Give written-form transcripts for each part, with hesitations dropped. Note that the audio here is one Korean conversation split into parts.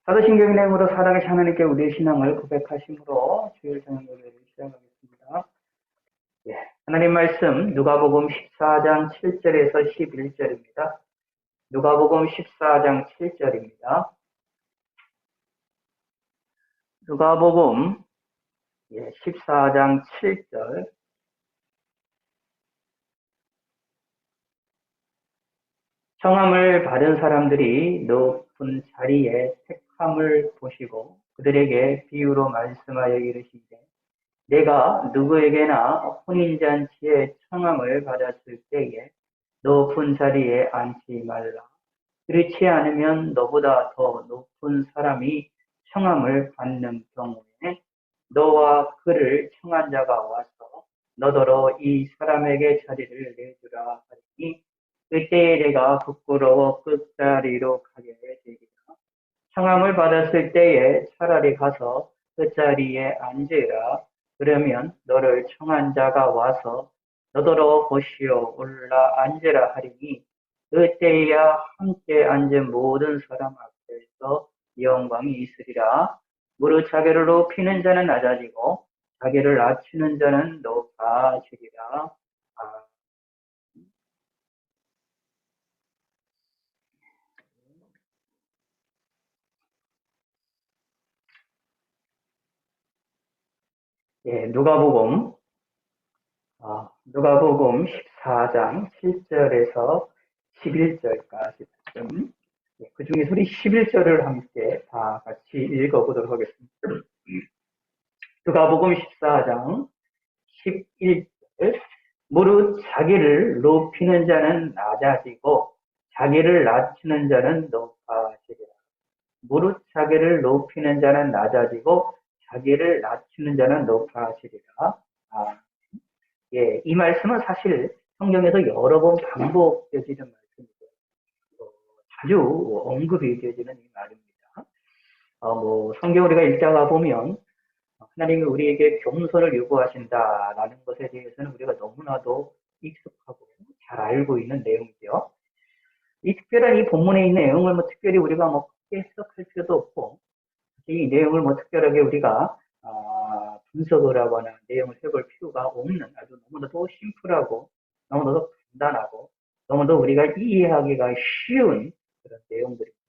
사도신경의 내용으로 살아계신 하나님께 우리의 신앙을 고백하심으로 주일 저녁 예배를 시작하겠습니다. 예, 하나님 말씀 누가복음 14장 7절에서 11절입니다. 누가복음 14장 7절입니다. 누가복음 14장 7절. 청함을 받은 사람들이 높은 자리에 택함을 보시고 그들에게 비유로 말씀하여 이르시되 내가 누구에게나 혼인잔치에 청함을 받았을 때에 높은 자리에 앉지 말라. 그렇지 않으면 너보다 더 높은 사람이 청함을 받는 경우에 너와 그를 청한 자가 와서 너더러 이 사람에게 자리를 내주라 하니 그때에 내가 부끄러워 끝자리로 가게 되리라. 청함을 받았을 때에 차라리 가서 끝자리에 앉으라. 그러면 너를 청한 자가 와서 너더러 보시오 올라 앉으라 하리니 그때야 함께 앉은 모든 사람 앞에서 영광이 있으리라. 무릇 자기를 높이는 자는 낮아지고 자기를 낮추는 자는 높아지리라. 아, 예, 누가복음 14장 7절에서 11절까지 그 중에서 우리 11절을 함께 다 같이 읽어보도록 하겠습니다. 누가복음 14장 11절. 무릇 자기를 높이는 자는 낮아지고 자기를 낮추는 자는 높아지리라. 무릇 자기를 높이는 자는 낮아지고 자기를 낮추는 자는 높아지리라. 아, 예, 이 말씀은 사실 성경에서 여러 번 반복되어지는 말씀이고 자주 언급이 되어지는 이 말입니다. 성경 우리가 읽다가 보면 하나님이 우리에게 겸손을 요구하신다라는 것에 대해서는 우리가 너무나도 익숙하고 잘 알고 있는 내용이죠. 이 특별한 이 본문에 있는 내용을 특별히 우리가 크게 해석할 필요도 없고 이 내용을 특별하게 우리가 분석을 하거나 내용을 해볼 필요가 없는 아주 너무나도 심플하고 너무나도 간단하고 너무나도 우리가 이해하기가 쉬운 그런 내용들입니다.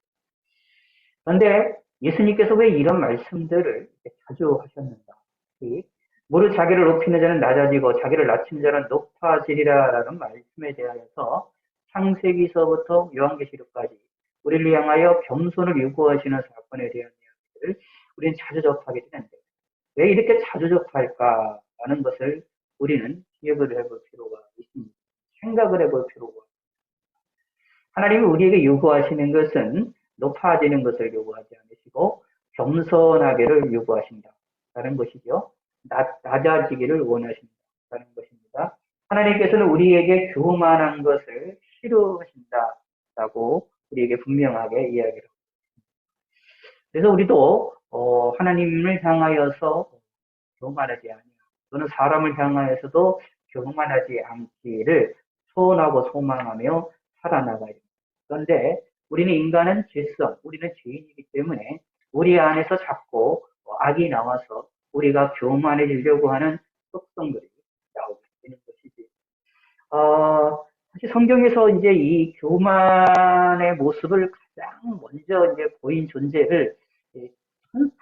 그런데 예수님께서 왜 이런 말씀들을 자주 하셨는가? 무릇 자기를 높이는 자는 낮아지고 자기를 낮추는 자는 높아지리라라는 말씀에 대하여서 창세기서부터 요한계시록까지 우리를 향하여 겸손을 요구하시는 사건에 대한 이야기를 우리는 자주 접하게 되는데 왜 이렇게 자주 접할까라는 것을 우리는 기억을 해볼 필요가 있습니다. 생각을 해볼 필요가 있습니다. 하나님이 우리에게 요구하시는 것은 높아지는 것을 요구하지 않으시고 겸손하기를 요구하신다라는 것이죠. 낮아지기를 원하신다라는 것입니다. 하나님께서는 우리에게 교만한 것을 싫어하신다라고 우리에게 분명하게 이야기를 합니다. 그래서 우리도 하나님을 향하여서 교만하지 아니하고 또는 사람을 향하여서도 교만하지 않기를 소원하고 소망하며 살아나가야 됩니다. 그런데 우리는 인간은 죄성, 우리는 죄인이기 때문에 우리 안에서 자꾸 악이 나와서 우리가 교만해지려고 하는 속성들이 나오게 되는 것이지. 사실 성경에서 이제 이 교만의 모습을 가장 먼저 이제 보인 존재를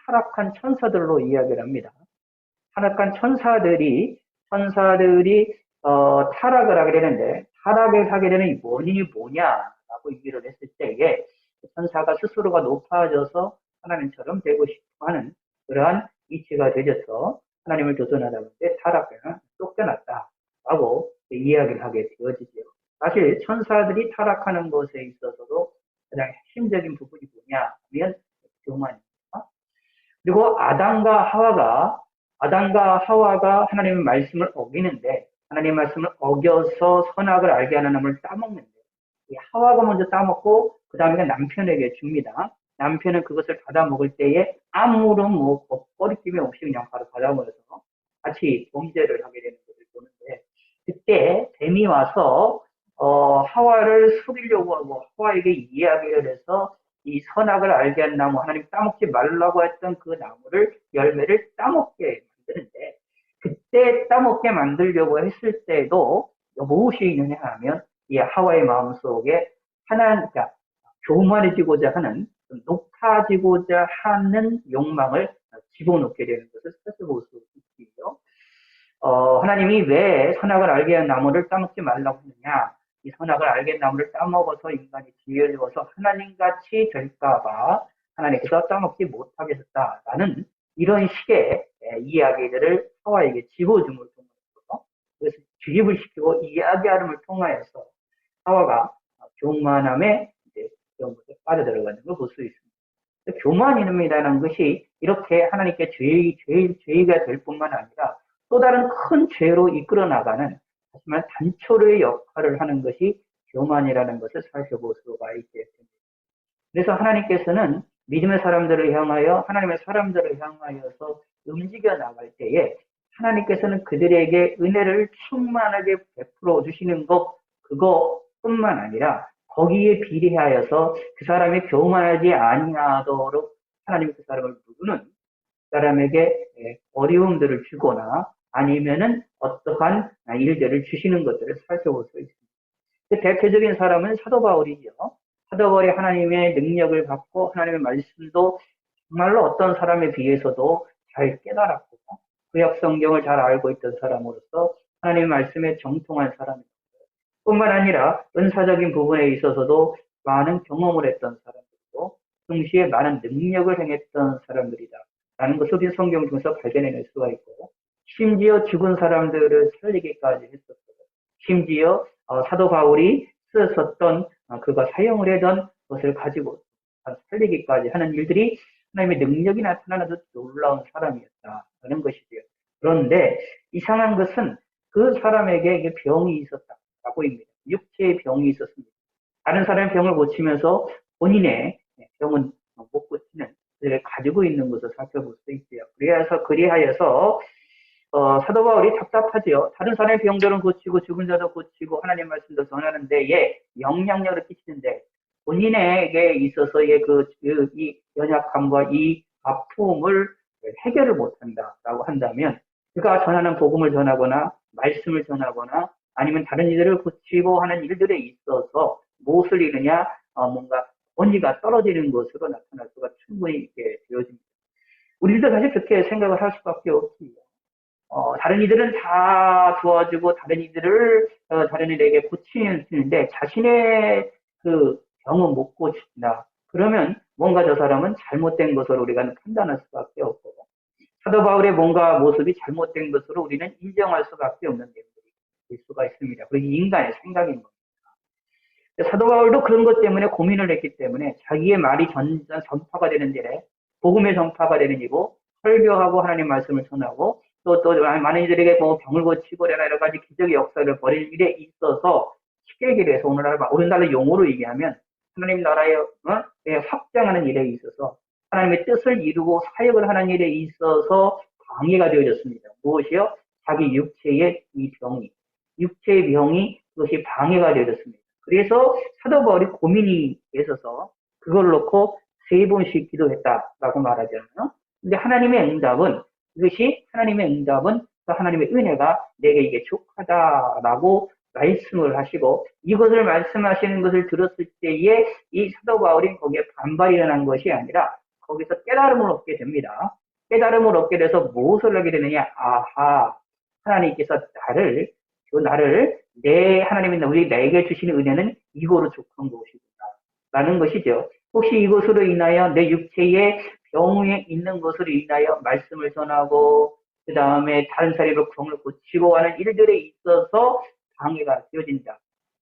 타락한 천사들로 이야기를 합니다. 타락한 천사들이 타락을 하게 되는데 타락을 하게 되는 원인이 뭐냐라고 얘기를 했을 때에 천사가 스스로가 높아져서 하나님처럼 되고 싶어하는 그러한 이치가 되져서 하나님을 도전하다 보니 타락을 쫓겨났다라고 이야기를 하게 되어지죠. 사실 천사들이 타락하는 것에 있어서도 가장 핵심적인 부분이 뭐냐 하면 교만입니다. 그리고 아담과 하와가 하나님의 말씀을 어기는데 하나님의 말씀을 어겨서 선악을 알게 하는 나무를 따먹는데 이 하와가 먼저 따먹고 그 다음에 남편에게 줍니다. 남편은 그것을 받아 먹을 때에 아무런 거리낌이 없이 그냥 바로 받아 먹어서 같이 범죄를 하게 되는 것을 보는데 그때 뱀이 와서 하와를 속이려고 하고 하와에게 이야기를 해서 이 선악을 알게 한 나무, 하나님 따먹지 말라고 했던 그 나무를, 열매를 따먹게 만드는데, 그때 따먹게 만들려고 했을 때도 무엇이 있느냐 하면, 이 하와의 마음속에 그러니까 교만해지고자 하는, 높아지고자 하는 욕망을 집어넣게 되는 것을 살펴볼 수 있고요. 하나님이 왜 선악을 알게 한 나무를 따먹지 말라고 했느냐? 이 선악을 알게 한 나무를 따먹어서 인간이 지혜를 얻어서 하나님같이 될까봐 하나님께서 따먹지 못하게 했다라는 이런 식의 이야기들을 하와에게 집어줌을 통해서, 그래서 주입을 시키고 이야기하름을 통하여서 하와가 교만함에 이제 그런 것에 빠져들어가는 걸 볼 수 있습니다. 교만이라는 것이 이렇게 하나님께 죄가 될 뿐만 아니라 또 다른 큰 죄로 이끌어 나가는, 하지만 단초로의 역할을 하는 것이 교만이라는 것을 살펴볼 수가 있겠습니다. 그래서 하나님께서는 믿음의 사람들을 향하여, 하나님의 사람들을 향하여서 움직여 나갈 때에 하나님께서는 그들에게 은혜를 충만하게 베풀어 주시는 것, 그것뿐만 아니라 거기에 비례하여서 그 사람이 교만하지 아니하도록 하나님이 그 사람을 부르는, 사람에게 어려움들을 주거나 아니면은 어떠한 일들을 주시는 것들을 살펴볼 수 있습니다. 그 대표적인 사람은 사도 바울이죠. 사도 바울이 하나님의 능력을 받고 하나님의 말씀도 정말로 어떤 사람에 비해서도 잘 깨달았고 구약 성경을 잘 알고 있던 사람으로서 하나님의 말씀에 정통한 사람입니다. 뿐만 아니라 은사적인 부분에 있어서도 많은 경험을 했던 사람들이고 동시에 많은 능력을 행했던 사람들이다 라는 것을 우리 성경 중에서 발견해낼 수가 있고, 심지어 죽은 사람들을 살리기까지 했었어요. 심지어 사도 바울이 쓰었던 그가 사용을 하던 것을 가지고 살리기까지 하는 일들이 하나님의 능력이 나타나는 놀라운 사람이었다는 것이지요. 그런데 이상한 것은 그 사람에게 병이 있었다라고 합니다. 육체의 병이 있었습니다. 다른 사람의 병을 고치면서 본인의 병은 못 고치는, 그들을 가지고 있는 것을 살펴볼 수 있어요. 그리하여서 사도 바울이 답답하지요. 다른 사람의 병들은 고치고 죽은 자도 고치고 하나님 말씀도 전하는데 영향력을 끼치는데 본인에게 있어서의 이 연약함과 이 아픔을 해결을 못한다라고 한다면, 그가 전하는 복음을 전하거나 말씀을 전하거나 아니면 다른 이들을 고치고 하는 일들에 있어서 무엇을 이루냐, 뭔가 권위가 떨어지는 것으로 나타날 수가 충분히 있게 되어집니다. 우리도 사실 그렇게 생각을 할 수밖에 없습니다. 다른 이들은 다 도와주고 다른 이들을 다른 이들에게 고치는데 자신의 그 병은 못 고친다. 그러면 뭔가 저 사람은 잘못된 것으로 우리가 판단할 수밖에 없고, 사도 바울의 뭔가 모습이 잘못된 것으로 우리는 인정할 수밖에 없는 내용들이 될 수가 있습니다. 그게 인간의 생각인 겁니다. 사도 바울도 그런 것 때문에 고민을 했기 때문에 자기의 말이 전파가 되는 일에, 복음의 전파가 되는 일이고 설교하고 하나님 말씀을 전하고 또 많은 이들에게 뭐 병을 고치고 여러 가지 기적의 역사를 벌일 일에 있어서, 쉽게 얘기를 해서 오늘날의 용어로 얘기하면 하나님 나라의 확장하는 일에 있어서, 하나님의 뜻을 이루고 사역을 하는 일에 있어서 방해가 되어졌습니다. 무엇이요? 자기 육체의 육체의 병이 그것이 방해가 되어졌습니다. 그래서 사도 바울이 고민이 있어서 그걸 놓고 3번씩 기도했다라고 말하잖아요. 근데 하나님의 응답은 하나님의 은혜가 내게 이게 족하다라고 말씀을 하시고, 이것을 말씀하시는 것을 들었을 때에 이 사도 바울이 거기에 반발이 일어난 것이 아니라 거기서 깨달음을 얻게 됩니다. 깨달음을 얻게 돼서 무엇을 하게 되느냐? 아하, 하나님께서 나를 하나님이 내게 주시는 은혜는 이거로 족한 것이구나 라는 것이죠. 혹시 이것으로 인하여 내 육체에 병에 있는 것으로 인하여 말씀을 전하고 그 다음에 다른 사람의 병을 고치고 하는 일들에 있어서 방해가 되어진다.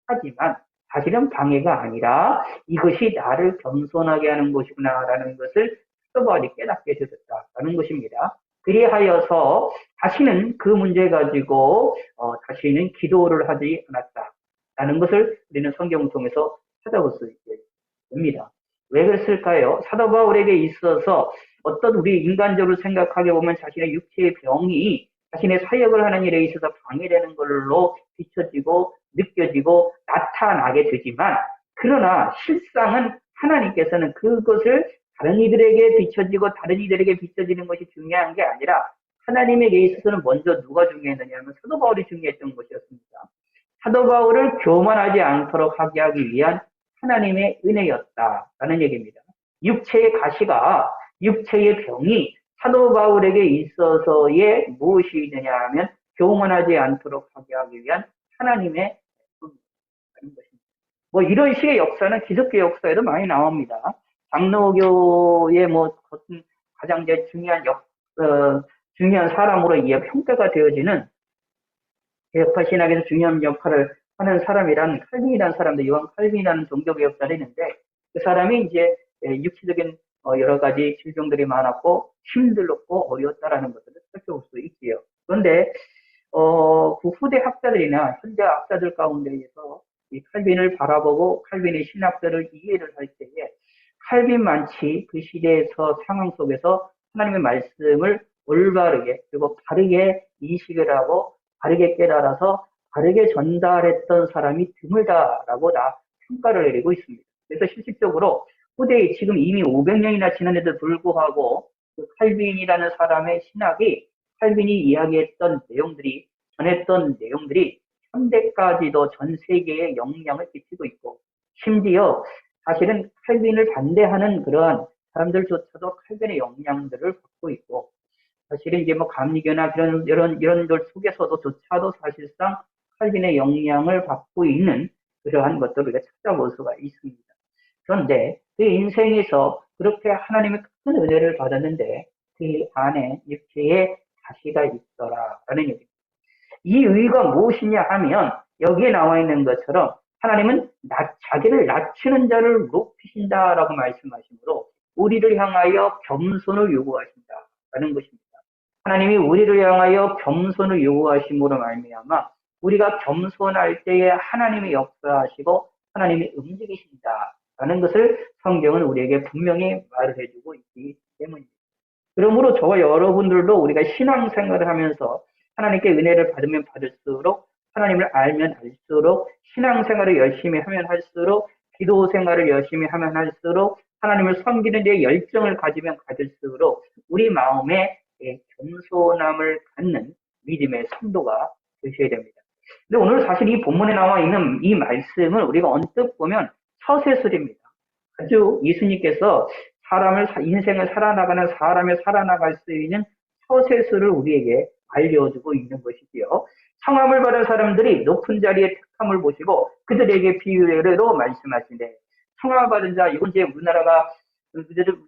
하지만 사실은 방해가 아니라 이것이 나를 겸손하게 하는 것이구나 라는 것을 사도 바울이 깨닫게 되었다라는 것입니다. 그리하여서 다시는 그 문제 가지고 다시는 기도를 하지 않았다라는 것을 우리는 성경을 통해서 찾아볼 수 있게 됩니다. 왜 그랬을까요? 사도 바울에게 있어서 어떤 우리 인간적으로 생각하게 보면 자신의 육체의 병이 자신의 사역을 하는 일에 있어서 방해되는 걸로 비춰지고 느껴지고 나타나게 되지만, 그러나 실상은 하나님께서는 그것을 다른 이들에게 비춰지고 다른 이들에게 비춰지는 것이 중요한 게 아니라 하나님에게 있어서는 먼저 누가 중요했느냐 하면 사도 바울이 중요했던 것이었습니다. 사도 바울을 교만하지 않도록 하게 하기 위한 하나님의 은혜였다라는 얘기입니다. 육체의 가시가 육체의 병이 사도 바울에게 있어서의 무엇이 있느냐 하면 교만하지 않도록 하게 하기 위한 하나님의 은혜라는 것입니다. 뭐 이런 식의 역사는 기독교 역사에도 많이 나옵니다. 장로교의 뭐 가장 중요한 중요한 사람으로 평가가 되어지는 개혁파 신학에서 중요한 역할을 하는 사람이란 칼빈이라는 사람도 요한 칼빈이라는 종교개혁자가 있는데 그 사람이 이제 육체적인 여러 가지 질병들이 많았고 힘들었고 어려웠다라는 것들을 살펴볼 수 있지요. 그런데 그 후대 학자들이나 현대 학자들 가운데에서 이 칼빈을 바라보고 칼빈의 신학들을 이해를 할 때에 칼빈만치 그 시대에서 상황 속에서 하나님의 말씀을 올바르게 그리고 바르게 인식을 하고 바르게 깨달아서 바르게 전달했던 사람이 드물다라고 다 평가를 내리고 있습니다. 그래서 실질적으로 후대에 지금 이미 500년이나 지난데도 불구하고 그 칼빈이라는 사람의 신학이 칼빈이 이야기했던 내용들이 전했던 내용들이 현대까지도 전 세계에 영향을 끼치고 있고 심지어 사실은 칼빈을 반대하는 그러한 사람들조차도 칼빈의 영향들을 받고 있고 사실은 이제 뭐 감리교나 이런 것 속에서도 사실상 칼빈의 영향을 받고 있는 그러한 것들을 우리가 찾아볼 수가 있습니다. 그런데 그 인생에서 그렇게 하나님의 큰 은혜를 받았는데 그 안에 육체에 가시가 있더라라는 얘기입니다. 이 의의가 무엇이냐 하면 여기에 나와 있는 것처럼 하나님은 자기를 낮추는 자를 높이신다라고 말씀하시므로 우리를 향하여 겸손을 요구하신다라는 것입니다. 하나님이 우리를 향하여 겸손을 요구하심으로 말미암아 우리가 겸손할 때에 하나님이 역사하시고 하나님이 움직이신다라는 것을 성경은 우리에게 분명히 말을 해주고 있기 때문입니다. 그러므로 저와 여러분들도 우리가 신앙생활을 하면서 하나님께 은혜를 받으면 받을수록 하나님을 알면 알수록 신앙생활을 열심히 하면 할수록 기도 생활을 열심히 하면 할수록 하나님을 섬기는 데 열정을 가지면 가질수록 우리 마음에 겸손함을 갖는 믿음의 성도가 되셔야 됩니다. 근데 오늘 사실 이 본문에 나와 있는 이 말씀을 우리가 언뜻 보면 처세술입니다. 아주 예수님께서 인생을 살아나가는 사람이 살아나갈 수 있는 처세술을 우리에게 알려주고 있는 것이지요. 성함을 받은 사람들이 높은 자리에 택함을 보시고 그들에게 비유로 말씀하시네. 성함을 받은 자, 이건 이제 우리나라가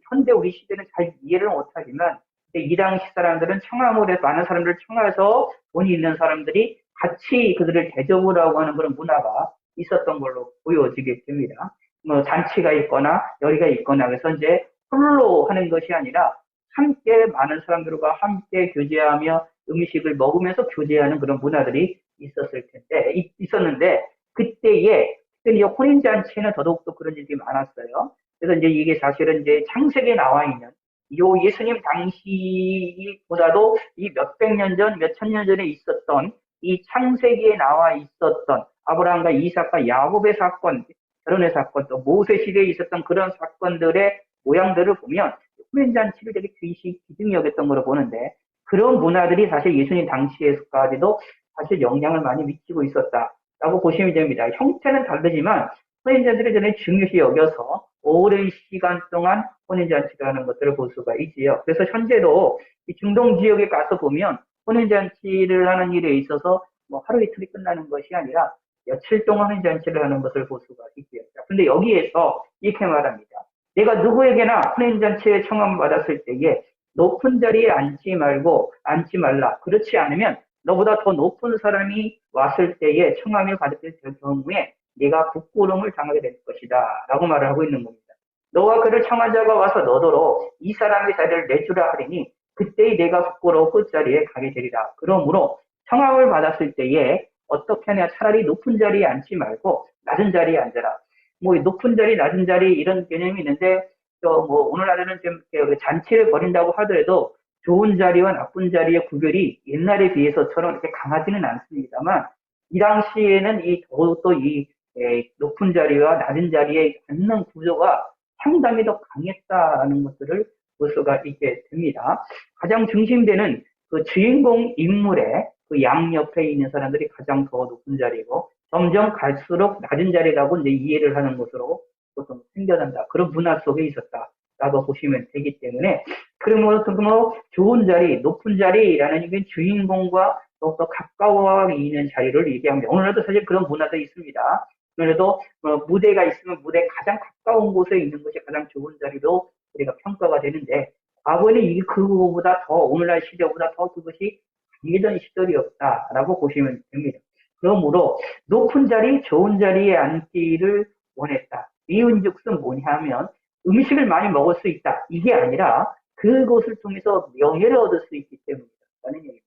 현대 우리 시대는 잘 이해를 못하지만 이 당시 사람들은 청함을 많은 사람들을 청해서 돈이 있는 사람들이 같이 그들을 대접을 하고 하는 그런 문화가 있었던 걸로 보여지게 됩니다. 뭐 잔치가 있거나 열의가 있거나 그래서 이제 홀로 하는 것이 아니라 함께 많은 사람들과 함께 교제하며 음식을 먹으면서 교제하는 그런 문화들이 있었는데 그때에 혼인잔치에는 더더욱더 그런 일이 많았어요. 그래서 이제 이게 사실은 이제 창세기에 나와 있는 요 예수님 당시보다도 이 몇백 년 전, 몇천 년 전에 있었던 이 창세기에 나와 있었던 아브라함과 이삭과 야곱의 사건, 결혼의 사건, 또 모세 시대에 있었던 그런 사건들의 모양들을 보면 혼인잔치를 되게 기둥이 여겼던 걸로 보는데 그런 문화들이 사실 예수님 당시에까지도 사실 영향을 많이 미치고 있었다라고 보시면 됩니다. 형태는 다르지만 혼인잔치를 저는 중요시 여겨서 오랜 시간 동안 혼인잔치를 하는 것들을 볼 수가 있지요. 그래서 현재도 이 중동 지역에 가서 보면 혼인잔치를 하는 일에 있어서 뭐 하루 이틀이 끝나는 것이 아니라 며칠 동안 혼인잔치를 하는 것을 볼 수가 있고요. 근데 여기에서 이렇게 말합니다. 내가 누구에게나 혼인잔치에 청함을 받았을 때에 높은 자리에 앉지 말라. 그렇지 않으면 너보다 더 높은 사람이 왔을 때에 청함을 받을 경우에 네가 부끄러움을 당하게 될 것이다. 라고 말을 하고 있는 겁니다. 너와 그를 청한 자가 와서 너더러 이 사람의 자리를 내주라 하리니 그때에 내가 부끄러워 그 자리에 가게 되리라. 그러므로 청함을 받았을 때에 어떻게 하냐 차라리 높은 자리에 앉지 말고 낮은 자리에 앉아라. 뭐 높은 자리, 낮은 자리 이런 개념이 있는데 또 뭐 오늘날에는 좀 잔치를 벌인다고 하더라도 좋은 자리와 나쁜 자리의 구별이 옛날에 비해서처럼 이렇게 강하지는 않습니다만 이 당시에는 더욱더 이 높은 자리와 낮은 자리에 앉는 구조가 상담이 더 강했다라는 것들을 볼 수가 있게 됩니다. 가장 중심되는 그 주인공 인물의 그 양옆에 있는 사람들이 가장 더 높은 자리고 점점 갈수록 낮은 자리라고 이제 이해를 하는 것으로 보통 생겨난다. 그런 문화 속에 있었다라고 보시면 되기 때문에 그러므로 좋은 자리, 높은 자리라는 게 주인공과 더욱더 가까워 있는 자리를 얘기합니다. 오늘날도 사실 그런 문화도 있습니다. 그래도 무대가 있으면 무대 가장 가까운 곳에 있는 것이 가장 좋은 자리로 우리가 평가가 되는데 과거에는 이게 그거보다 더 오늘날 시대보다 더 그것이 강해던 시절이었다라고 보시면 됩니다. 그러므로 높은 자리, 좋은 자리에 앉기를 원했다. 이은즉슨 뭐냐면 음식을 많이 먹을 수 있다. 이게 아니라 그것을 통해서 명예를 얻을 수 있기 때문이라는 얘기입니다.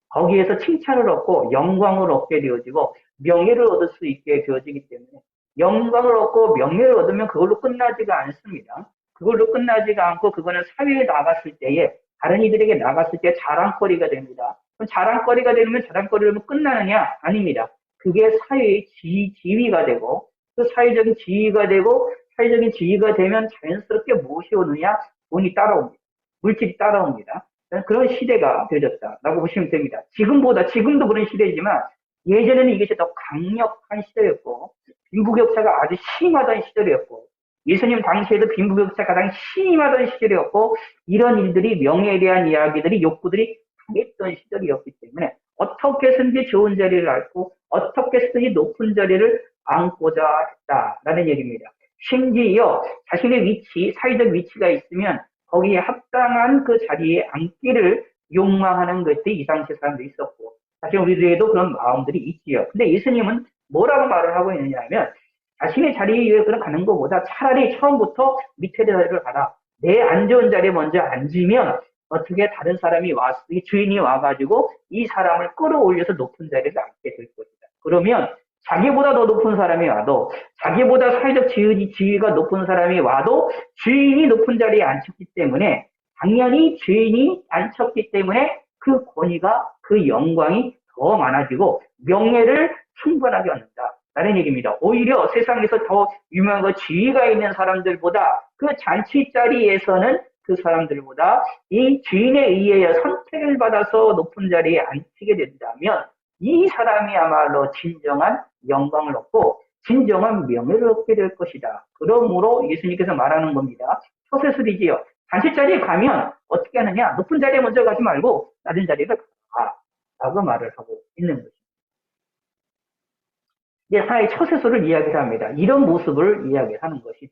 거기에서 칭찬을 얻고 영광을 얻게 되어지고 명예를 얻을 수 있게 되어지기 때문에 영광을 얻고 명예를 얻으면 그걸로 끝나지가 않습니다. 그걸로 끝나지가 않고 그거는 사회에 나갔을 때에 다른 이들에게 나갔을 때 자랑거리가 됩니다. 그럼 자랑거리가 되면 자랑거리로 끝나느냐? 아닙니다. 그게 사회의 지위가 되고 그 사회적인 지위가 되고 사회적인 지위가 되면 자연스럽게 무엇이 오느냐? 돈이 따라옵니다. 물질이 따라옵니다. 그런 시대가 되어졌다라고 보시면 됩니다. 지금도 그런 시대지만 예전에는 이것이 더 강력한 시대였고 빈부격차가 아주 심하던 시절이었고 예수님 당시에도 빈부격차가 가장 심하던 시절이었고 이런 일들이 명예에 대한 이야기들이 욕구들이 강했던 시절이었기 때문에 어떻게 해서든지 좋은 자리를 앓고 어떻게 해서든지 높은 자리를 앉고자 했다라는 얘기입니다. 심지어 자신의 위치, 사회적 위치가 있으면 거기에 합당한 그 자리에 앉기를 욕망하는 것들이 이 당시 사람도 있었고 사실 우리들에게도 그런 마음들이 있지요. 근데 예수님은 뭐라고 말을 하고 있느냐 하면 자신의 자리에 가는 것보다 차라리 처음부터 밑에 자리를 가라. 내 안 좋은 자리에 먼저 앉으면 어떻게 다른 사람이 주인이 와가지고 이 사람을 끌어올려서 높은 자리를 앉게 될 것이다. 그러면 자기보다 더 높은 사람이 와도 자기보다 사회적 지위가 높은 사람이 와도 주인이 높은 자리에 앉혔기 때문에 당연히 주인이 앉혔기 때문에 그 권위가 그 영광이 더 많아지고 명예를 충분하게 얻는다. 라는 얘기입니다. 오히려 세상에서 더 유명하고 지위가 있는 사람들보다 그 잔치 자리에서는 그 사람들보다 이 주인에 의해 선택을 받아서 높은 자리에 앉히게 된다면 이 사람이야말로 진정한 영광을 얻고 진정한 명예를 얻게 될 것이다. 그러므로 예수님께서 말하는 겁니다. 처세술이지요. 잔치 자리에 가면 어떻게 하느냐? 높은 자리에 먼저 가지 말고 낮은 자리를 가. 라고 말을 하고 있는 것입니다. 이제 하나의 처세술을 이야기를 합니다. 이런 모습을 이야기하는 것이죠.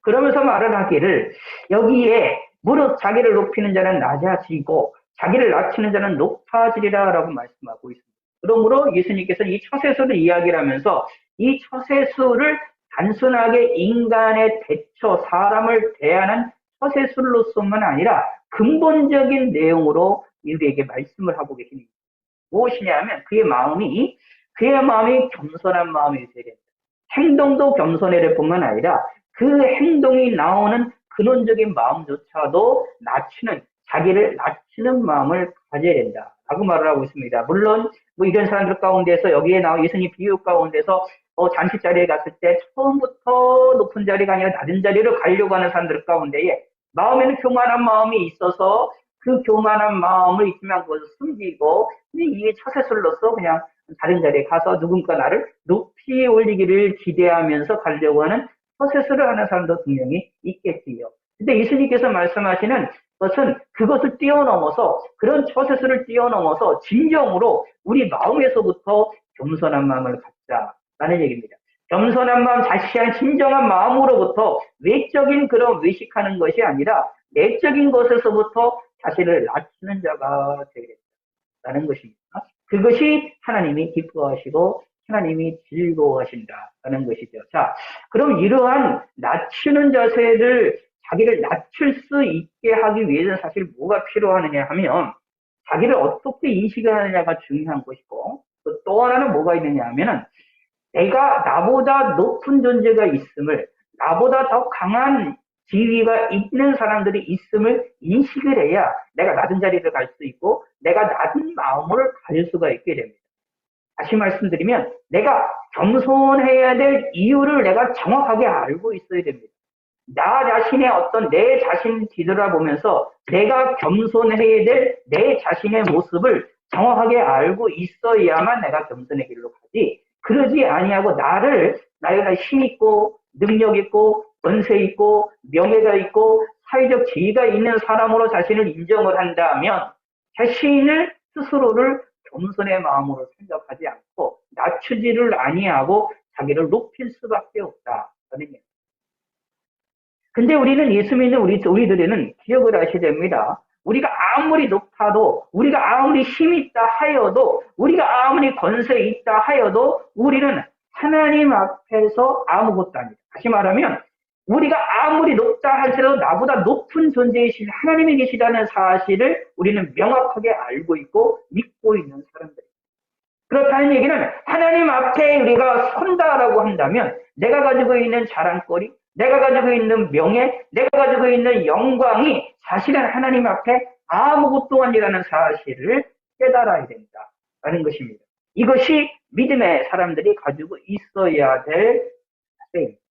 그러면서 말을 하기를 여기에 무릇 자기를 높이는 자는 낮아지고 자기를 낮추는 자는 높아지리라 라고 말씀하고 있습니다. 그러므로 예수님께서는 이 처세술을 이야기를 하면서 이 처세술을 단순하게 인간의 대처, 사람을 대하는 처세술로서만 아니라 근본적인 내용으로 우리에게 말씀을 하고 계십니다. 무엇이냐면 그의 마음이 겸손한 마음이 되어야 됩니다. 행동도 겸손해야 될 뿐만 아니라 그 행동이 나오는 근원적인 마음조차도 자기를 낮추는 마음을 가져야 된다. 라고 말을 하고 있습니다. 물론, 이런 사람들 가운데서 여기에 나온 예수님 비유 가운데서 잔치 자리에 갔을 때 처음부터 높은 자리가 아니라 낮은 자리로 가려고 하는 사람들 가운데에 마음에는 교만한 마음이 있어서 그 교만한 마음을 있으면 그것을 숨기고 이게 처세술로서 그냥 다른 자리에 가서 누군가 나를 높이 올리기를 기대하면서 가려고 하는 처세술을 하는 사람도 분명히 있겠지요. 근데 예수님께서 말씀하시는 것은 그것을 뛰어넘어서 그런 처세술을 뛰어넘어서 진정으로 우리 마음에서부터 겸손한 마음을 갖자라는 얘기입니다. 겸손한 마음, 자시한 진정한 마음으로부터 외적인 그런 외식하는 것이 아니라 내적인 것에서부터 자신을 낮추는 자가 되겠다는 것입니다. 그것이 하나님이 기뻐하시고 하나님이 즐거워하신다는 것이죠. 자, 그럼 이러한 낮추는 자세를 자기를 낮출 수 있게 하기 위해서는 사실 뭐가 필요하느냐 하면 자기를 어떻게 인식하느냐가 중요한 것이고 또 하나는 뭐가 있느냐 하면은 내가 나보다 높은 존재가 있음을 나보다 더 강한 지위가 있는 사람들이 있음을 인식을 해야 내가 낮은 자리를 갈 수 있고 내가 낮은 마음을 가질 수가 있게 됩니다. 다시 말씀드리면 내가 겸손해야 될 이유를 내가 정확하게 알고 있어야 됩니다. 나 자신의 어떤 내 자신 뒤돌아보면서 내가 겸손해야 될 내 자신의 모습을 정확하게 알고 있어야만 내가 겸손의 길로 가지. 그러지 아니하고 나가 힘 있고 능력 있고 권세 있고 명예가 있고 사회적 지위가 있는 사람으로 자신을 인정을 한다면 자신을 스스로를 겸손의 마음으로 생각하지 않고 낮추지를 아니하고 자기를 높일 수밖에 없다는 얘기. 근데 우리는 예수 믿는 우리들에는 기억을 하셔야 됩니다. 우리가 아무리 높아도, 우리가 아무리 힘 있다 하여도, 우리가 아무리 권세 있다 하여도 우리는 하나님 앞에서 아무것도 아니다. 다시 말하면 우리가 아무리 높다 할지라도 나보다 높은 존재이신 하나님이 계시다는 사실을 우리는 명확하게 알고 있고 믿고 있는 사람들입니다. 그렇다는 얘기는 하나님 앞에 우리가 선다라고 한다면 내가 가지고 있는 자랑거리, 내가 가지고 있는 명예, 내가 가지고 있는 영광이 사실은 하나님 앞에 아무것도 아니라는 사실을 깨달아야 된다라는 것입니다. 이것이 믿음의 사람들이 가지고 있어야 될 자세입니다.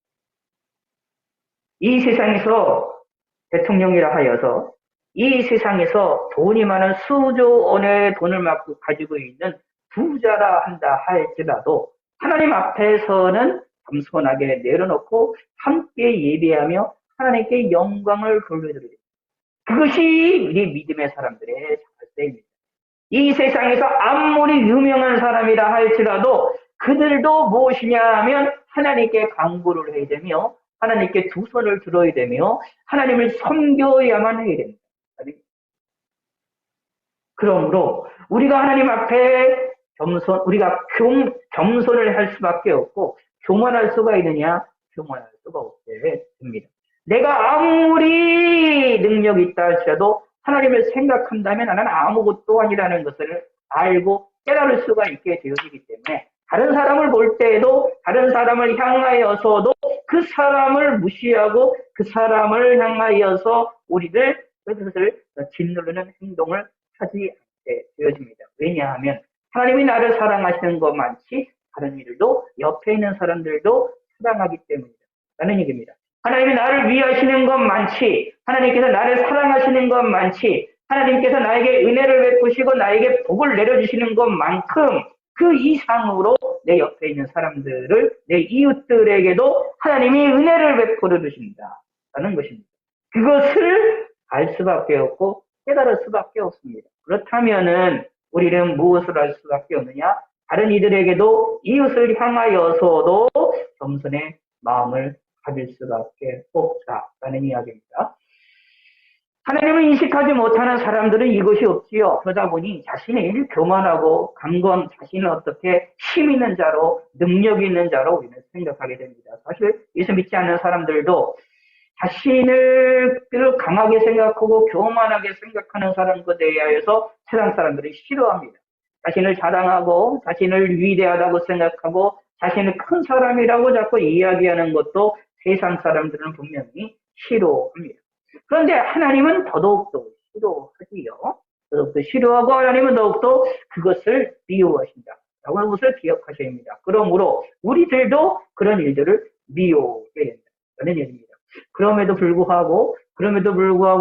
이 세상에서 대통령이라 하여서 이 세상에서 돈이 많은 수조 원의 돈을 가지고 있는 부자라 한다 할지라도 하나님 앞에서는 겸손하게 내려놓고 함께 예배하며 하나님께 영광을 돌려드립니다. 그것이 우리 믿음의 사람들의 자세입니다. 이 세상에서 아무리 유명한 사람이라 할지라도 그들도 무엇이냐 하면 하나님께 간구를 해야 되며 하나님께 두 손을 들어야 되며 하나님을 섬겨야만 해야 됩니다. 그러므로 우리가 하나님 앞에 우리가 겸손을 할 수밖에 없고 교만할 수가 있느냐? 교만할 수가 없게 됩니다. 내가 아무리 능력이 있다 할지라도 하나님을 생각한다면 나는 아무것도 아니라는 것을 알고 깨달을 수가 있게 되어지기 때문에 다른 사람을 볼 때에도 다른 사람을 향하여서도 그 사람을 무시하고 그 사람을 향하여서 우리들 그것을 짓누르는 행동을 하지 않게 되어집니다. 왜냐하면 하나님이 나를 사랑하시는 것만치 다른 이들도 옆에 있는 사람들도 사랑하기 때문이다. 라는 얘기입니다. 하나님이 나를 위하시는 것만치 하나님께서 나를 사랑하시는 것만치 하나님께서 나에게 은혜를 베푸시고 나에게 복을 내려주시는 것만큼 그 이상으로 내 옆에 있는 사람들을 내 이웃들에게도 하나님이 은혜를 베풀어 주신다라는 것입니다. 그것을 알 수밖에 없고 깨달을 수밖에 없습니다. 그렇다면은 우리는 무엇을 할 수밖에 없느냐? 다른 이들에게도 이웃을 향하여서도 겸손의 마음을 가질 수밖에 없다라는 이야기입니다. 하나님을 인식하지 못하는 사람들은 이것이 없지요. 그러다 보니 자신이 교만하고 강건, 자신은 어떻게 힘 있는 자로, 능력 있는 자로 우리는 생각하게 됩니다. 사실 예수 믿지 않는 사람들도 자신을 강하게 생각하고 교만하게 생각하는 사람들에 대하여서 세상 사람들이 싫어합니다. 자신을 자랑하고 자신을 위대하다고 생각하고 자신을 큰 사람이라고 자꾸 이야기하는 것도 세상 사람들은 분명히 싫어합니다. 그런데 하나님은 더더욱더 싫어하지요. 더더욱더 싫어하고 하나님은 더욱더 그것을 미워하신다. 라고 하는 것을 기억하셔야 합니다. 그러므로 우리들도 그런 일들을 미워해야 된다. 라는 얘기입니다. 그럼에도 불구하고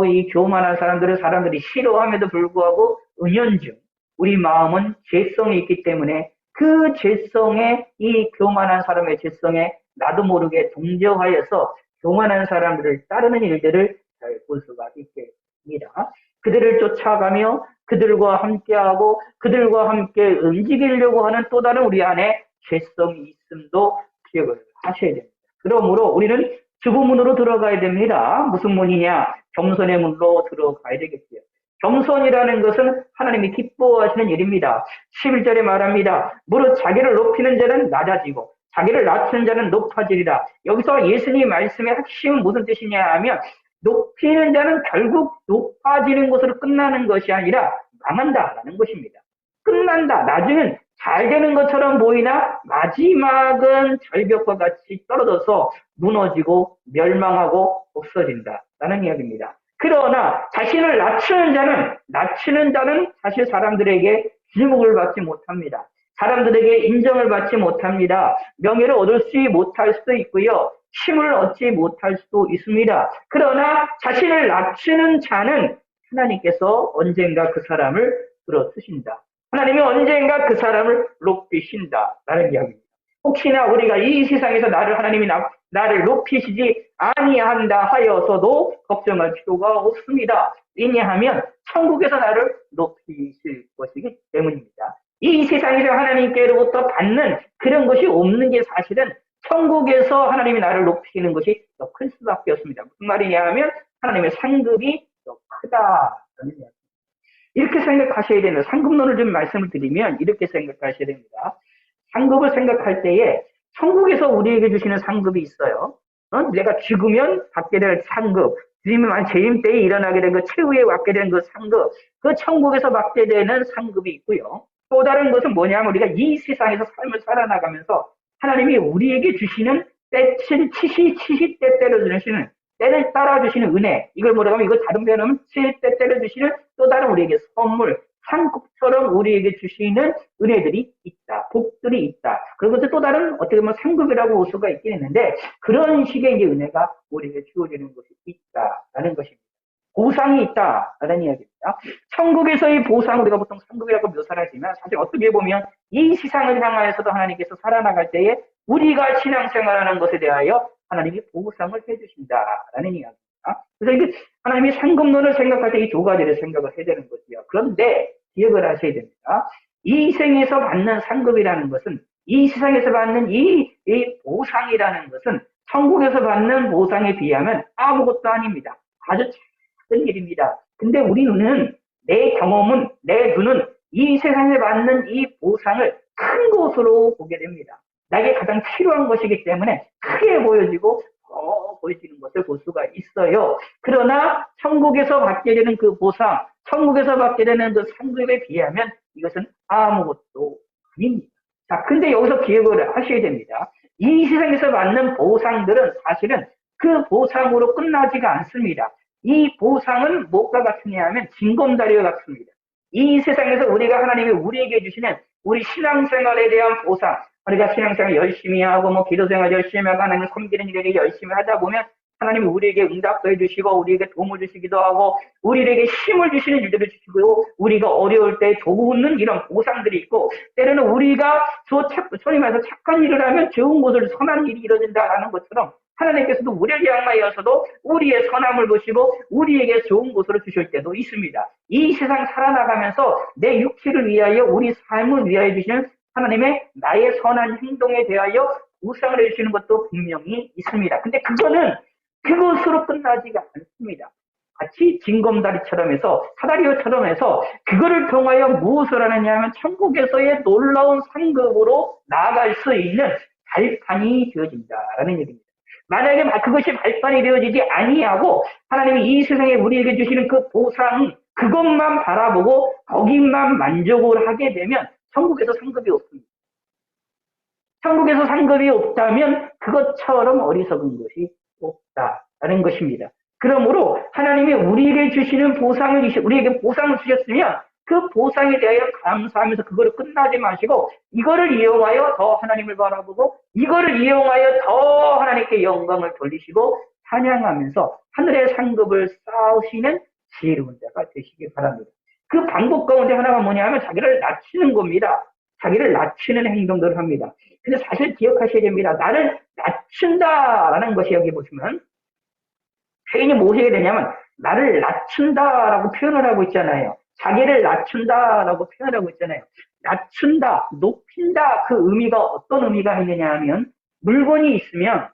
이 교만한 사람들이 싫어함에도 불구하고 은연중 우리 마음은 죄성이 있기 때문에 그 죄성에 이 교만한 사람의 죄성에 나도 모르게 동정하여서 교만한 사람들을 따르는 일들을 잘 볼 수가 있겠습니다. 그들을 쫓아가며 그들과 함께하고 그들과 함께 움직이려고 하는 또 다른 우리 안에 죄성이 있음도 기억을 하셔야 됩니다. 그러므로 우리는 주부문으로 들어가야 됩니다. 무슨 문이냐? 겸손의 문으로 들어가야 되겠지요. 겸손이라는 것은 하나님이 기뻐하시는 일입니다. 11절에 말합니다. 무릇 자기를 높이는 자는 낮아지고 자기를 낮추는 자는 높아지리라. 여기서 예수님 말씀의 핵심은 무슨 뜻이냐 하면 높이는 자는 결국 높아지는 것으로 끝나는 것이 아니라 망한다라는 것입니다. 끝난다. 나중엔 잘 되는 것처럼 보이나 마지막은 절벽과 같이 떨어져서 무너지고 멸망하고 없어진다라는 이야기입니다. 그러나 자신을 낮추는 자는 사실 사람들에게 주목을 받지 못합니다. 사람들에게 인정을 받지 못합니다. 명예를 얻을 수 못할 수도 있고요. 힘을 얻지 못할 수도 있습니다. 그러나 자신을 낮추는 자는 하나님께서 언젠가 그 사람을 들어쓰신다. 하나님이 언젠가 그 사람을 높이신다라는 이야기입니다. 혹시나 우리가 이 세상에서 하나님이 나를 높이시지 아니한다 하여서도 걱정할 필요가 없습니다. 왜냐하면 천국에서 나를 높이실 것이기 때문입니다. 이 세상에서 하나님께로부터 받는 그런 것이 없는 게 사실은 천국에서 하나님이 나를 높이는 것이 더 클 수밖에 없습니다. 무슨 말이냐 하면 하나님의 상급이 더 크다라는 이야기. 이렇게 생각하셔야 되는 상급론을 좀 말씀을 드리면 이렇게 생각하셔야 됩니다. 상급을 생각할 때에 천국에서 우리에게 주시는 상급이 있어요. 내가 죽으면 받게 될 상급, 재임 때에 일어나게 된 그 최후에 받게 된 그 상급, 그 천국에서 받게 되는 상급이 있고요. 또 다른 것은 뭐냐면 우리가 이 세상에서 삶을 살아나가면서 하나님이 우리에게 주시는 때칠 치시 때때려 주시는 때를 따라 주시는 은혜, 이걸 뭐라고 하면 이걸 다른 표현하면 때 때려 주시는 또 다른 우리에게 선물, 상급처럼 우리에게 주시는 은혜들이 있다. 복들이 있다. 그리고 또 다른 어떻게 보면 상급이라고 볼 수가 있긴 있는데 그런 식의 이제 은혜가 우리에게 주어지는 것이 있다라는 것입니다. 보상이 있다라는 이야기입니다. 천국에서의 보상, 우리가 보통 상급이라고 묘사를 하지만 사실 어떻게 보면 이 세상을 향하여서도 하나님께서 살아나갈 때에 우리가 신앙생활하는 것에 대하여 하나님이 보상을 해주신다라는 이야기입니다. 그래서 이게 하나님이 상급론을 생각할 때 이 두 가지를 생각을 해야 되는 거지요. 그런데 기억을 하셔야 됩니다. 이 생에서 받는 상급이라는 것은 이 세상에서 받는 이 보상이라는 것은 천국에서 받는 보상에 비하면 아무것도 아닙니다. 아주 작은 일입니다. 근데 우리 눈은, 내 경험은, 내 눈은 이 세상에 받는 이 보상을 큰 것으로 보게 됩니다. 나에게 가장 필요한 것이기 때문에 크게 보여지고 더 보여지는 것을 볼 수가 있어요. 그러나 천국에서 받게 되는 그 보상, 천국에서 받게 되는 그 상급에 비하면 이것은 아무것도 아닙니다. 자, 근데 여기서 기억을 하셔야 됩니다. 이 세상에서 받는 보상들은 사실은 그 보상으로 끝나지가 않습니다. 이 보상은 무엇과 같으냐 하면 징검다리와 같습니다. 이 세상에서 우리가 하나님이 우리에게 주시는 우리 신앙생활에 대한 보상, 우리가 신앙생활 열심히 하고 뭐 기도생활 열심히 하고 하나님을 섬기는 일에 열심히 하다 보면 하나님이 우리에게 응답도 해주시고 우리에게 도움을 주시기도 하고 우리에게 힘을 주시는 일들을 주시고 우리가 어려울 때 도우는 이런 보상들이 있고 때로는 우리가 소위 말해서 착한 일을 하면 좋은 것을 선한 일이 이루어진다라는 것처럼 하나님께서도 우리를 향하여서도 우리의 선함을 보시고 우리에게 좋은 것으로 주실 때도 있습니다. 이 세상 살아나가면서 내 육체를 위하여 우리 삶을 위하여 주시는 하나님의 나의 선한 행동에 대하여 보상을 해주시는 것도 분명히 있습니다. 근데 그거는 그것으로 끝나지가 않습니다. 마치 징검다리처럼 해서 사다리오처럼 해서 그거를 통하여 무엇을 하느냐 하면 천국에서의 놀라운 상급으로 나아갈 수 있는 발판이 되어진다라는 얘기입니다. 만약에 그것이 발판이 되어지지 아니하고 하나님이 이 세상에 우리에게 주시는 그 보상 그것만 바라보고 거기만 만족을 하게 되면 천국에서 상급이 없습니다. 천국에서 상급이 없다면 그것처럼 어리석은 것이 없다라는 것입니다. 그러므로 하나님이 우리에게 주시는 우리에게 보상을 주셨으면 그 보상에 대하여 감사하면서 그거를 끝나지 마시고 이거를 이용하여 더 하나님을 바라보고 이거를 이용하여 더 하나님께 영광을 돌리시고 찬양하면서 하늘의 상급을 쌓으시는 지혜로운 자가 되시길 바랍니다. 그 방법 가운데 하나가 뭐냐 하면 자기를 낮추는 겁니다. 자기를 낮추는 행동들을 합니다. 근데 사실 기억하셔야 됩니다. 나를 낮춘다라는 것이 여기 보시면 표현이 무엇이 되냐면 나를 낮춘다라고 표현을 하고 있잖아요. 자기를 낮춘다라고 표현을 하고 있잖아요. 낮춘다, 높인다 그 의미가 어떤 의미가 있느냐 하면 물건이 있으면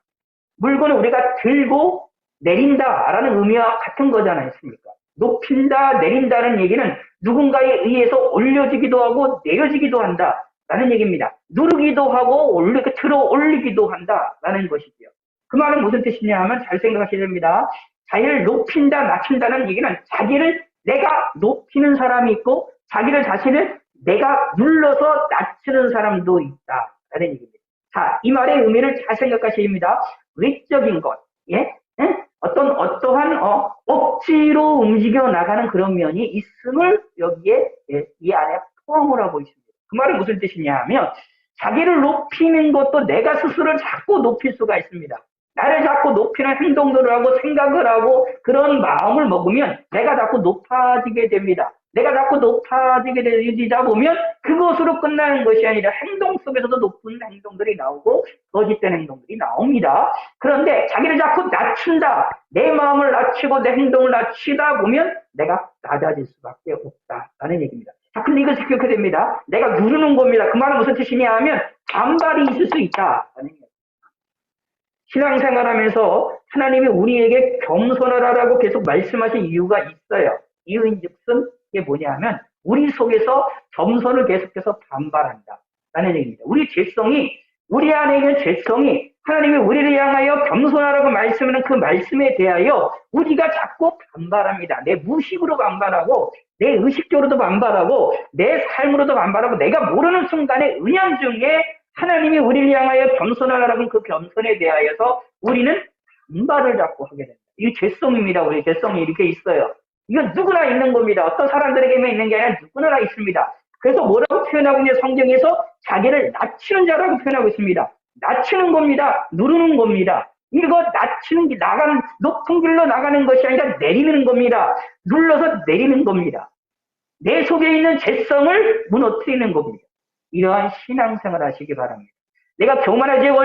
물건을 우리가 들고 내린다라는 의미와 같은 거지 않습니까? 높인다, 내린다는 얘기는 누군가에 의해서 올려지기도 하고 내려지기도 한다라는 얘기입니다. 누르기도 하고 들어 올리기도 한다라는 것이죠. 그 말은 무슨 뜻이냐 하면 잘 생각하셔야 됩니다. 자기를 높인다, 낮춘다는 얘기는 자기를 내가 높이는 사람이 있고 자기를 자신을 내가 눌러서 낮추는 사람도 있다라는 얘기입니다. 자, 이 말의 의미를 잘 생각하셔야 됩니다. 외적인 것, 예? 어떠한 억지로 움직여 나가는 그런 면이 있음을 여기에 이 안에 포함을 하고 있습니다. 그 말은 무슨 뜻이냐 하면 자기를 높이는 것도 내가 스스로를 자꾸 높일 수가 있습니다. 나를 자꾸 높이는 행동들을 하고 생각을 하고 그런 마음을 먹으면 내가 자꾸 높아지게 됩니다. 내가 자꾸 높아지게 되다 보면 그것으로 끝나는 것이 아니라 행동 속에서도 높은 행동들이 나오고 거짓된 행동들이 나옵니다. 그런데 자기를 자꾸 낮춘다. 내 마음을 낮추고 내 행동을 낮추다 보면 내가 낮아질 수밖에 없다라는 얘기입니다. 자, 근데 이것을 기억해야 됩니다. 내가 누르는 겁니다. 그 말은 무슨 뜻이냐 하면 반발이 있을 수 있다라는 얘기입니다. 신앙생활하면서 하나님이 우리에게 겸손하라고 계속 말씀하신 이유가 있어요. 이유인즉슨 이게 뭐냐 하면 우리 속에서 겸손을 계속해서 반발한다 라는 얘기입니다. 우리 안에 있는 죄성이 하나님이 우리를 향하여 겸손하라고 말씀하는 그 말씀에 대하여 우리가 자꾸 반발합니다. 내 무식으로 반발하고 내 의식적으로도 반발하고 내 삶으로도 반발하고 내가 모르는 순간에 은연중에 하나님이 우리를 향하여 겸손하라는 그 겸손에 대하여서 우리는 반발을 자꾸 하게 됩니다. 이게 죄성입니다. 우리 죄성이 이렇게 있어요. 이건 누구나 있는 겁니다. 어떤 사람들에게만 있는 게 아니라 누구나 있습니다. 그래서 뭐라고 표현하고 있냐 성경에서 자기를 낮추는 자라고 표현하고 있습니다. 낮추는 겁니다. 누르는 겁니다. 이거 낮추는 게 높은 길로 나가는 것이 아니라 내리는 겁니다. 눌러서 내리는 겁니다. 내 속에 있는 죄성을 무너뜨리는 겁니다. 이러한 신앙생활 하시기 바랍니다. 내가 교만해지려고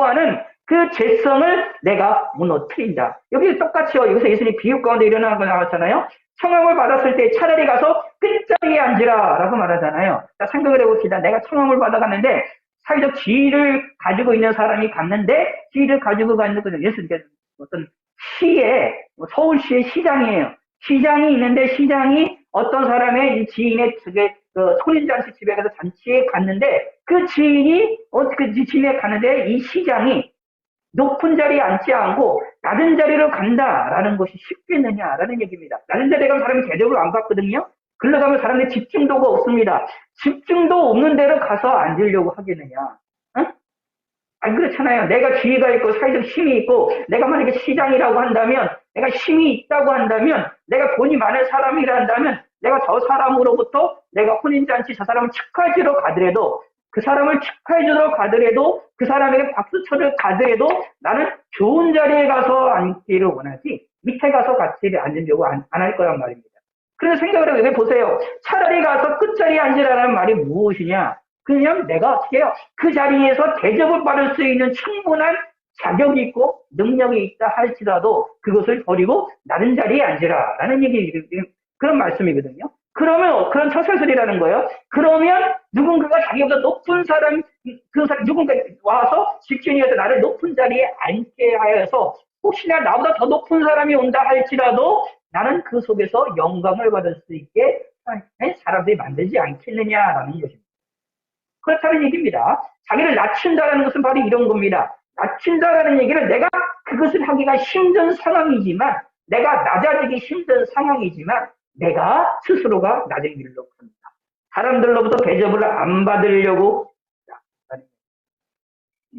하는 그 죄성을 내가 무너뜨린다. 여기 똑같이요. 여기서 예수님 비유 가운데 일어나는 거 나왔잖아요. 청함을 받았을 때 차라리 가서 끝자리에 앉으라 라고 말하잖아요. 자, 생각을 해봅시다. 내가 청함을 받아갔는데 사회적 지위를 가지고 있는 사람이 갔는데 지위를 가지고 가는 것은 예수님께서 어떤 시에 서울시의 시장이에요. 시장이 있는데 시장이 어떤 사람의 지인의 혼인잔치 집에 가서 잔치에 갔는데 그 지인이 집에 갔는데 이 시장이 높은 자리에 앉지 않고 낮은 자리로 간다라는 것이 쉽겠느냐라는 얘기입니다. 낮은 자리에 가면 사람이 대접을 안 받거든요. 글로 가면 사람들이 집중도가 없습니다. 집중도 없는 데로 가서 앉으려고 하겠느냐. 응? 아니 그렇잖아요. 내가 지위가 있고 사회적 힘이 있고 내가 만약에 시장이라고 한다면 내가 힘이 있다고 한다면 내가 돈이 많은 사람이라 한다면 내가 저 사람으로부터 내가 혼인잔치 저 사람을 축하해주러 가더라도 그 사람을 축하해주러 가더라도 그 사람에게 박수 쳐주러 가더라도 나는 좋은 자리에 가서 앉기를 원하지 밑에 가서 같이 앉으려고 안 할 거란 말입니다. 그래서 생각을 해보세요. 보세요. 차라리 가서 끝자리에 앉으라는 말이 무엇이냐. 그냥 내가 어떻게 해요. 그 자리에서 대접을 받을 수 있는 충분한 자격이 있고 능력이 있다 할지라도 그것을 버리고 낮은 자리에 앉으라라는 그런 말씀이거든요. 그러면 그런 처세술이라는 거예요. 그러면 누군가가 자기보다 높은 사람, 누군가 와서 직진이어서 나를 높은 자리에 앉게 하여서 혹시나 나보다 더 높은 사람이 온다 할지라도 나는 그 속에서 영광을 받을 수 있게 사람들이 만들지 않겠느냐라는 것입니다. 그렇다는 얘기입니다. 자기를 낮춘다는 것은 바로 이런 겁니다. 낮춘다라는 얘기는 내가 그것을 하기가 힘든 상황이지만 내가 낮아지기 힘든 상황이지만 내가 스스로가 낮은 길로 갑니다. 사람들로부터 대접을 안 받으려고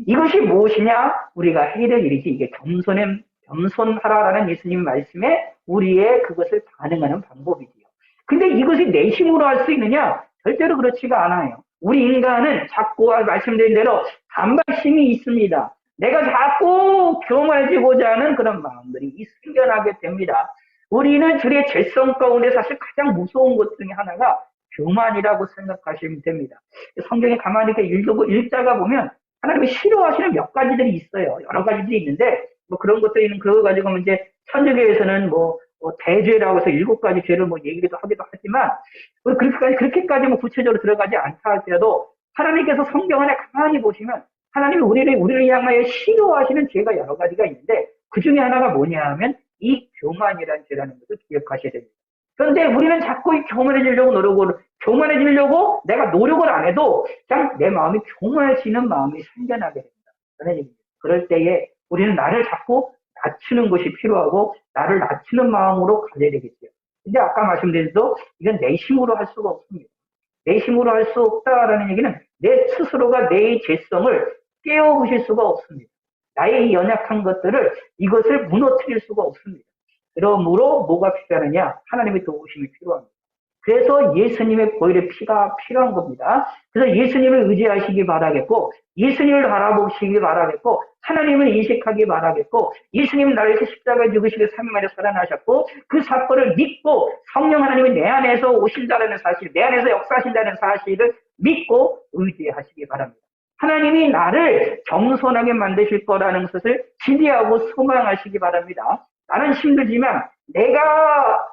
이것이 무엇이냐? 우리가 해야 될 일이지. 이게 겸손하라라는 예수님 말씀에 우리의 그것을 반응하는 방법이지요. 근데 이것이 내 힘으로 할 수 있느냐? 절대로 그렇지가 않아요. 우리 인간은 자꾸 말씀드린 대로 반발심이 있습니다. 내가 자꾸 교만해지고자 하는 그런 마음들이 생겨나게 됩니다. 우리는 주의 죄성 가운데 사실 가장 무서운 것 중에 하나가 교만이라고 생각하시면 됩니다. 성경에 가만히 이렇게 읽다가 보면 하나님이 싫어하시는 몇 가지들이 있어요. 여러 가지들이 있는데 뭐 그런 것들이 그거 가지고 이제 천주교에서는 대죄라고 해서 7가지 죄를 얘기도 하기도 하지만 그렇게까지 구체적으로 들어가지 않다 할지라도 하나님께서 성경 안에 가만히 보시면 하나님이 우리를 향하여 싫어하시는 죄가 여러 가지가 있는데 그 중에 하나가 뭐냐 하면 이 교만이라는 죄라는 것을 기억하셔야 됩니다. 그런데 우리는 자꾸 교만해지려고 내가 노력을 안 해도 그냥 내 마음이 교만해지는 마음이 생겨나게 됩니다. 그럴 때에 우리는 나를 자꾸 낮추는 것이 필요하고 나를 낮추는 마음으로 가져야 되겠죠. 근데 아까 말씀드린 대로 이건 내 힘으로 할 수가 없습니다. 내 힘으로 할 수 없다라는 얘기는 내 스스로가 내 죄성을 깨워보실 수가 없습니다. 나의 이 연약한 것들을 이것을 무너뜨릴 수가 없습니다. 그러므로 뭐가 필요하느냐? 하나님의 도우심이 필요합니다. 그래서 예수님의 보혈의 피가 필요한 겁니다. 그래서 예수님을 의지하시기 바라겠고, 예수님을 바라보시기 바라겠고, 하나님을 인식하기 바라겠고, 예수님 나를 위해서 십자가에 죽으시고 3일 만에 살아나셨고, 그 사건을 믿고 성령 하나님이 내 안에서 오신다는 사실, 내 안에서 역사하신다는 사실을 믿고 의지하시기 바랍니다. 하나님이 나를 겸손하게 만드실 거라는 것을 기대하고 소망하시기 바랍니다. 나는 힘들지만 내가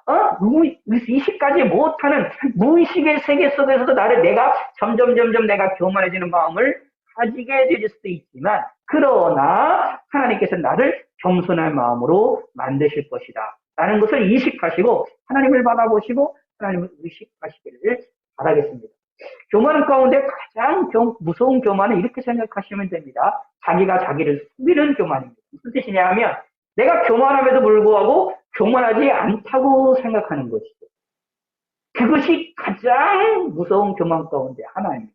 의식까지 못하는 무의식의 세계 속에서도 나를 내가 점점 내가 교만해지는 마음을 가지게 될 수도 있지만, 그러나 하나님께서 나를 겸손한 마음으로 만드실 것이다 라는 것을 인식하시고 하나님을 바라보시고 하나님을 의식하시기를 바라겠습니다. 교만 가운데 가장 무서운 교만은 이렇게 생각하시면 됩니다. 자기가 자기를 속이는 교만입니다. 무슨 뜻이냐 하면 내가 교만함에도 불구하고 교만하지 않다고 생각하는 것이죠. 그것이 가장 무서운 교만 가운데 하나입니다.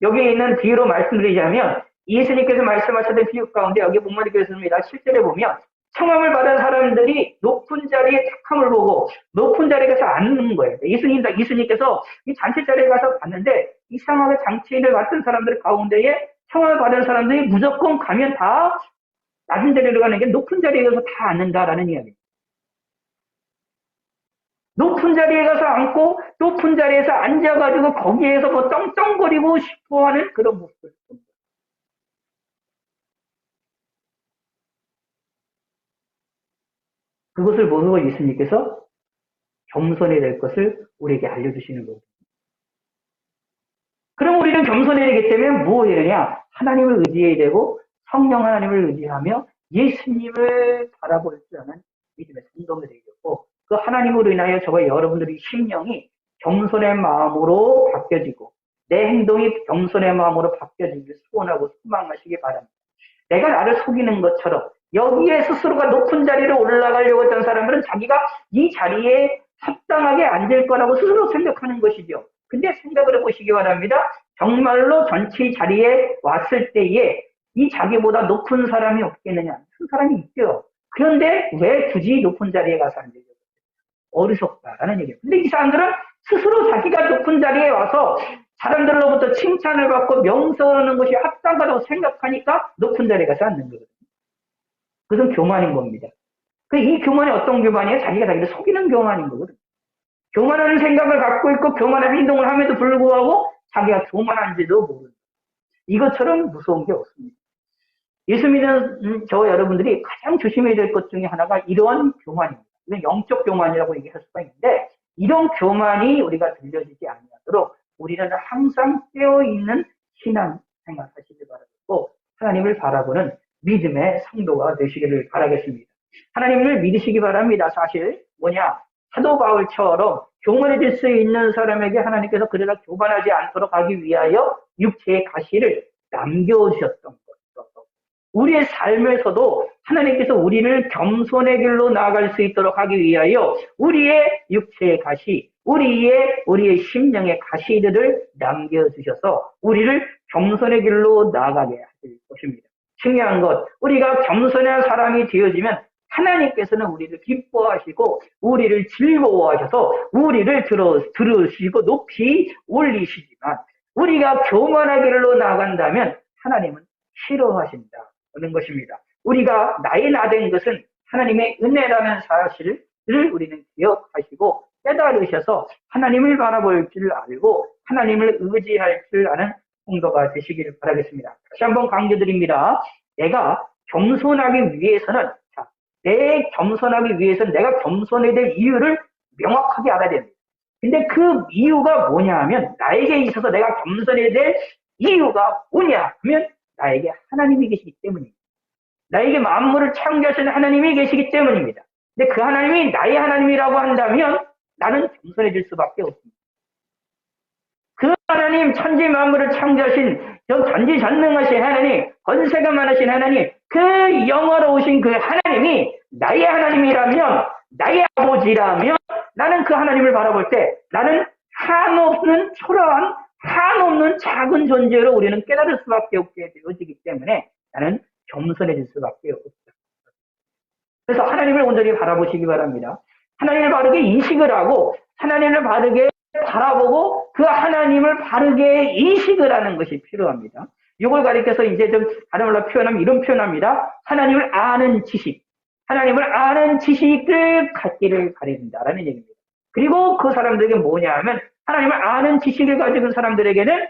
여기 있는 비유로 말씀드리자면 예수님께서 말씀하셨던 비유 가운데 여기 보면 이렇게 있습니다. 7절에 보면 청함을 받은 사람들이 높은 자리에 착함을 보고 높은 자리에 가서 앉는 거예요. 예수님께서 이 잔치 자리에 가서 봤는데 이상하게 장치인을 맡은 사람들 가운데에 청함을 받은 사람들이 무조건 가면 다 낮은 자리로 가는 게 높은 자리에 가서 다 앉는다라는 이야기입니다. 높은 자리에 가서 앉고 높은 자리에서 앉아가지고 거기에서 뭐 떵떵거리고 싶어하는 그런 모습을 봅니다. 그것을 모르고 예수님께서 겸손해야 될 것을 우리에게 알려주시는 거거든요. 그럼 우리는 겸손해야 되기 때문에 뭐 해야 되냐? 하나님을 의지해야 되고 성령 하나님을 의지하며 예수님을 바라볼 줄 아는 믿음의 성도가 되겠고, 그 하나님으로 인하여 저와 여러분들의 심령이 겸손의 마음으로 바뀌어지고 내 행동이 겸손의 마음으로 바뀌어지길 소원하고 소망하시기 바랍니다. 내가 나를 속이는 것처럼 여기에 스스로가 높은 자리로 올라가려고 했던 사람들은 자기가 이 자리에 합당하게 앉을 거라고 스스로 생각하는 것이죠. 근데 생각을 해보시기 바랍니다. 정말로 전체 자리에 왔을 때에 이 자기보다 높은 사람이 없겠느냐? 큰 사람이 있죠. 그런데 왜 굳이 높은 자리에 가서 앉으려고? 어리석다라는 얘기예요. 근데 이 사람들은 스스로 자기가 높은 자리에 와서 사람들로부터 칭찬을 받고 명성하는 것이 합당하다고 생각하니까 높은 자리에 가서 앉는 거거든요. 그것은 교만인 겁니다. 이 교만이 어떤 교만이에요? 자기가 자기를 속이는 교만인 거거든요. 교만하는 생각을 갖고 있고 교만한 행동을 함에도 불구하고 자기가 교만한지도 모르는, 이것처럼 무서운 게 없습니다. 예수 믿는 저와 여러분들이 가장 조심해야 될 것 중에 하나가 이러한 교만입니다. 이건 영적 교만이라고 얘기할 수가 있는데, 이런 교만이 우리가 들려지지 않도록 우리는 항상 깨어있는 신앙 생활하시길 바라고 하나님을 바라보는 믿음의 성도가 되시기를 바라겠습니다. 하나님을 믿으시기 바랍니다. 사실 뭐냐, 사도 바울처럼 교만해질 수 있는 사람에게 하나님께서 그러다 교만하지 않도록 하기 위하여 육체의 가시를 남겨주셨던 것. 우리의 삶에서도 하나님께서 우리를 겸손의 길로 나아갈 수 있도록 하기 위하여 우리의 육체의 가시, 우리의 심령의 가시들을 남겨주셔서 우리를 겸손의 길로 나아가게 하실 것입니다. 중요한 것, 우리가 겸손한 사람이 되어지면 하나님께서는 우리를 기뻐하시고 우리를 즐거워하셔서 우리를 들으시고 높이 올리시지만, 우리가 교만한 길로 나아간다면 하나님은 싫어하신다 는 것입니다. 우리가 나의 나된 것은 하나님의 은혜라는 사실을 우리는 기억하시고 깨달으셔서 하나님을 바라볼 줄 알고 하나님을 의지할 줄 아는 성도가 되시기를 바라겠습니다. 다시 한번 강조드립니다. 내가 겸손하기 위해서는, 내 겸손하기 위해서는 내가 겸손해야 될 이유를 명확하게 알아야 됩니다. 근데 그 이유가 뭐냐 하면, 나에게 있어서 내가 겸손해야 될 이유가 뭐냐 하면 나에게 하나님이 계시기 때문입니다. 나에게 만물을 창조하신 하나님이 계시기 때문입니다. 근데 그 하나님이 나의 하나님이라고 한다면 나는 겸손해질 수밖에 없습니다. 그 하나님, 천지 만물을 창조하신 저 전지전능하신 하나님, 권세가 많으신 하나님, 그 영화로우신 그 하나님이 나의 하나님이라면, 나의 아버지라면, 나는 그 하나님을 바라볼 때 나는 한없는 초라한, 한없는 작은 존재로 우리는 깨달을 수밖에 없게 되어지기 때문에 나는 겸손해질 수밖에 없다. 그래서 하나님을 온전히 바라보시기 바랍니다. 하나님을 바르게 인식을 하고 하나님을 바르게 바라보고 그 하나님을 바르게 인식을 하는 것이 필요합니다. 이걸 가리켜서 이제 좀 다른 말로 표현하면 이런 표현합니다. 하나님을 아는 지식. 하나님을 아는 지식을 갖기를 가린다라는 얘기입니다. 그리고 그 사람들에게 뭐냐 하면 하나님을 아는 지식을 가진 사람들에게는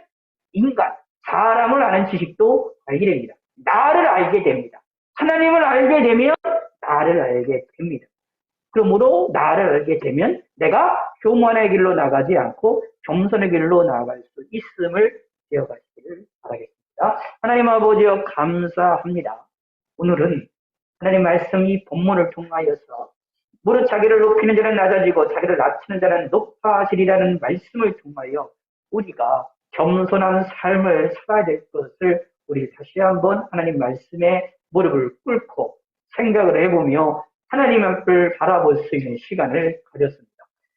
인간, 사람을 아는 지식도 알게 됩니다. 나를 알게 됩니다. 하나님을 알게 되면 나를 알게 됩니다. 그러므로 나를 알게 되면 내가 교만의 길로 나가지 않고 겸손의 길로 나아갈 수 있음을 기억하시기를 바라겠습니다. 하나님 아버지여 감사합니다. 오늘은 하나님 말씀 이 본문을 통하여서 무릇 자기를 높이는 자는 낮아지고 자기를 낮추는 자는 높아지리라는 말씀을 통하여 우리가 겸손한 삶을 살아야 될 것을 우리 다시 한번 하나님 말씀에 무릎을 꿇고 생각을 해보며 하나님 앞을 바라볼 수 있는 시간을 가졌습니다.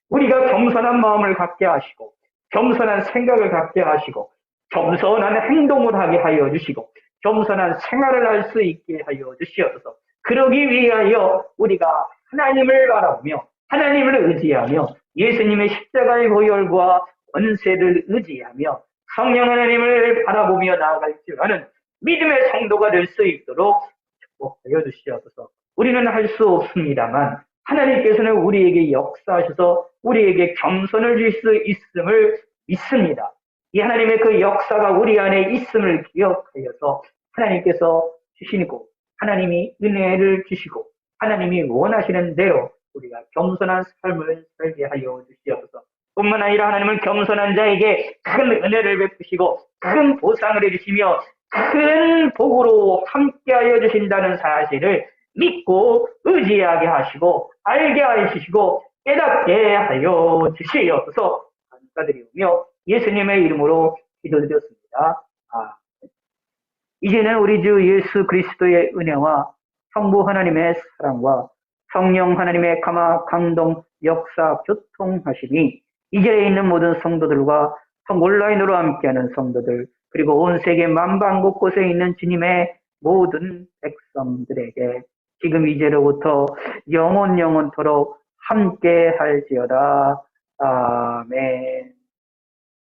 우리가 겸손한 마음을 갖게 하시고 겸손한 생각을 갖게 하시고 겸손한 행동을 하게 하여 주시고 겸손한 생활을 할 수 있게 하여 주시옵소서. 그러기 위하여 우리가 하나님을 바라보며 하나님을 의지하며 예수님의 십자가의 보혈과 권세를 의지하며 성령 하나님을 바라보며 나아갈 줄 아는 믿음의 성도가 될 수 있도록 축복하여 주시옵소서. 우리는 할 수 없습니다만 하나님께서는 우리에게 역사하셔서 우리에게 겸손을 줄 수 있음을 믿습니다. 이 하나님의 그 역사가 우리 안에 있음을 기억하여서 하나님께서 주시고 하나님이 은혜를 주시고 하나님이 원하시는 대로 우리가 겸손한 삶을 살게 하여 주시옵소서. 뿐만 아니라 하나님은 겸손한 자에게 큰 은혜를 베푸시고 큰 보상을 해주시며 큰 복으로 함께하여 주신다는 사실을 믿고 의지하게 하시고 알게 하시고 깨닫게 하여 주시옵소서. 감사드리며 예수님의 이름으로 기도드렸습니다. 이제는 우리 주 예수 그리스도의 은혜와 성부 하나님의 사랑과 성령 하나님의 감화 강동 역사 교통하심이 이제에 있는 모든 성도들과 온라인으로 함께하는 성도들 그리고 온 세계 만방 곳곳에 있는 주님의 모든 백성들에게 지금 이제로부터 영원토록 함께 할지어다. 아멘.